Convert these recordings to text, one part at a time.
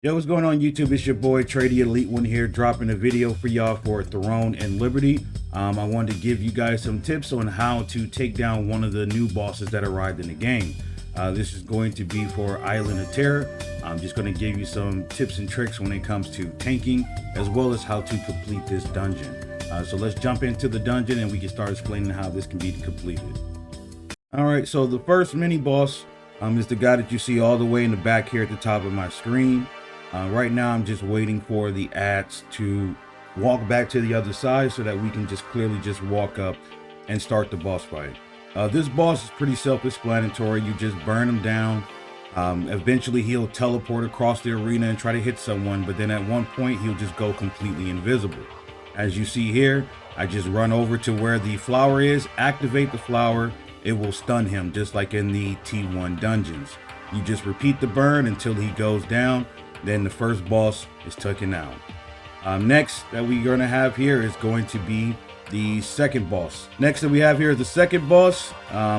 Yo, what's going on YouTube? It's your boy Trey the Elite One here, dropping a video for y'all for Throne and Liberty. I wanted to give you guys some tips on how to take down one of the new bosses that arrived in the game. This is going to be for Island of Terror. I'm just going to give you some tips and tricks when it comes to tanking, as well as how to complete this dungeon. So let's jump into the dungeon and we can start explaining how this can be completed. All right, so the first mini boss is the guy that you see all the way in the back here at the top of my screen. Right now, I'm just waiting for the ads to walk back to the other side so that we can just clearly just walk up and start the boss fight. This boss is pretty self-explanatory. You just burn him down. Eventually, he'll teleport across the arena and try to hit someone, but then at one point, he'll just go completely invisible. As you see here, I just run over to where the flower is, activate the flower. It will stun him just like in the T1 dungeons. You just repeat the burn until he goes down. Then the first boss is taken out. Next that we're going to have here is going to be the second boss. Next that we have here is the second boss.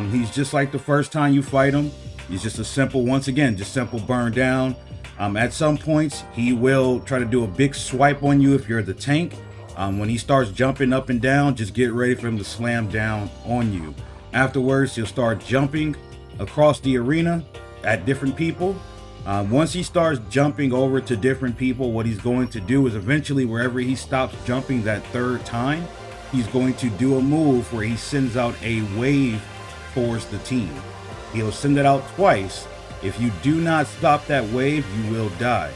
He's just like the first time you fight him. He's just a simple, once again, just simple burn down. At some points, he will try to do a big swipe on you if you're the tank. When he starts jumping up and down, just get ready for him to slam down on you. Afterwards, he'll start jumping across the arena at different people. Once he starts jumping over to different people, what he's going to do is eventually wherever he stops jumping that third time, he's going to do a move where he sends out a wave towards the team. He'll send it out twice. If you do not stop that wave, you will die.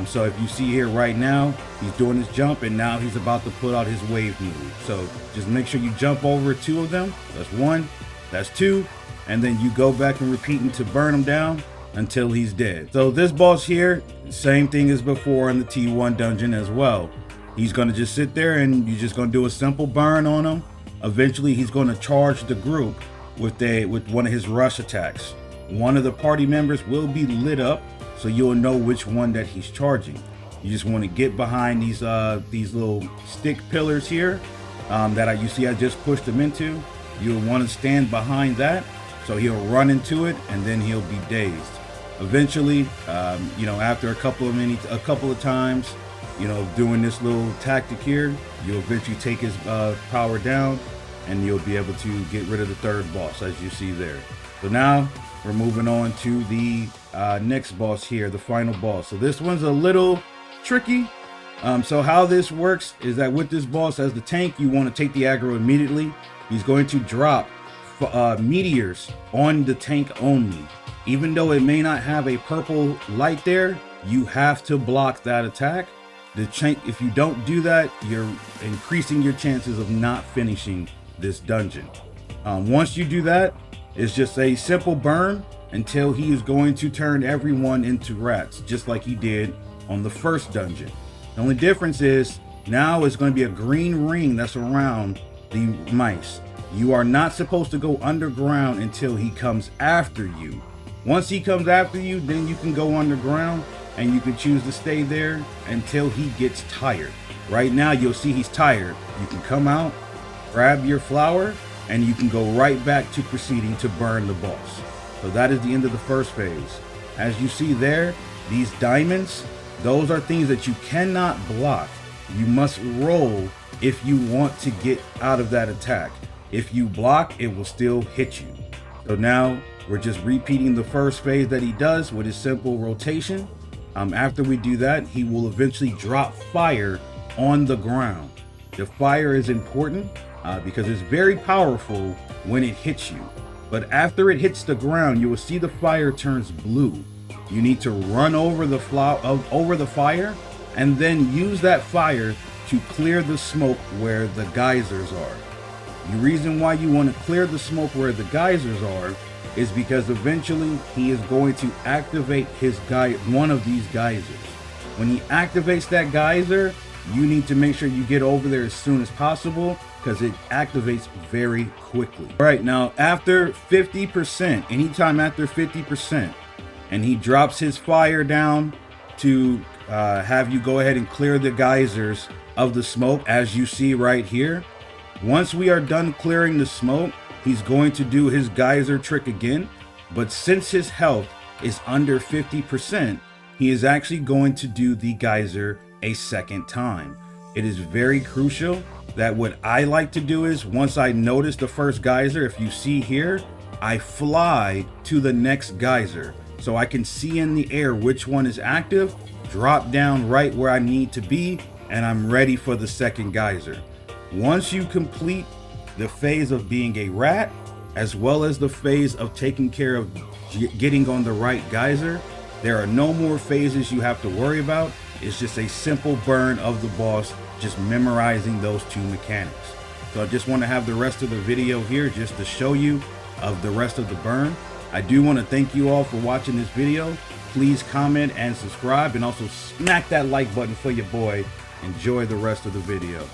So if you see here right now, he's doing his jump and now he's about to put out his wave move. So just make sure you jump over two of them. That's one, that's two. And then you go back and repeating to burn him down until he's dead. So this boss here, same thing as before in the T1 dungeon as well. He's gonna just sit there and you're just gonna do a simple burn on him. Eventually he's gonna charge the group with one of his rush attacks. One of the party members will be lit up so you'll know which one that he's charging. You just wanna get behind these little stick pillars here that you see I just pushed him into. You'll wanna stand behind that so he'll run into it and then he'll be dazed. Eventually, after a couple of times, doing this little tactic here, you'll eventually take his power down and you'll be able to get rid of the third boss as you see there. So now we're moving on to the next boss here, the final boss. So this one's a little tricky. So how this works is that with this boss as the tank, you want to take the aggro immediately. He's going to drop meteors on the tank only. Even though it may not have a purple light there, you have to block that attack. If you don't do that, you're increasing your chances of not finishing this dungeon. Once you do that, it's just a simple burn until he is going to turn everyone into rats, just like he did on the first dungeon. The only difference is now it's going to be a green ring that's around the mice. You are not supposed to go underground until he comes after you. Once he comes after you, then you can go underground and you can choose to stay there until he gets tired. Right now, you'll see he's tired. You can come out, grab your flower, and you can go right back to proceeding to burn the boss. So that is the end of the first phase. As you see there, these diamonds, those are things that you cannot block. You must roll if you want to get out of that attack. If you block, it will still hit you. So now we're just repeating the first phase that he does with his simple rotation. After we do that, he will eventually drop fire on the ground. The fire is important because it's very powerful when it hits you. But after it hits the ground, you will see the fire turns blue. You need to run over the fire and then use that fire to clear the smoke where the geysers are. The reason why you want to clear the smoke where the geysers are is because eventually he is going to activate one of these geysers. When he activates that geyser, you need to make sure you get over there as soon as possible because it activates very quickly. All right, now after 50%, anytime after 50%, and he drops his fire down to have you go ahead and clear the geysers of the smoke as you see right here. Once we are done clearing the smoke, he's going to do his geyser trick again, but since his health is under 50%, he is actually going to do the geyser a second time. It is very crucial that what I like to do is, once I notice the first geyser, if you see here, I fly to the next geyser so I can see in the air which one is active, drop down right where I need to be, and I'm ready for the second geyser. Once you complete the phase of being a rat, as well as the phase of taking care of getting on the right geyser, there are no more phases you have to worry about. It's just a simple burn of the boss, just memorizing those two mechanics. So I just want to have the rest of the video here just to show you of the rest of the burn. I do want to thank you all for watching this video. Please comment and subscribe, and also smack that like button for your boy. Enjoy the rest of the video.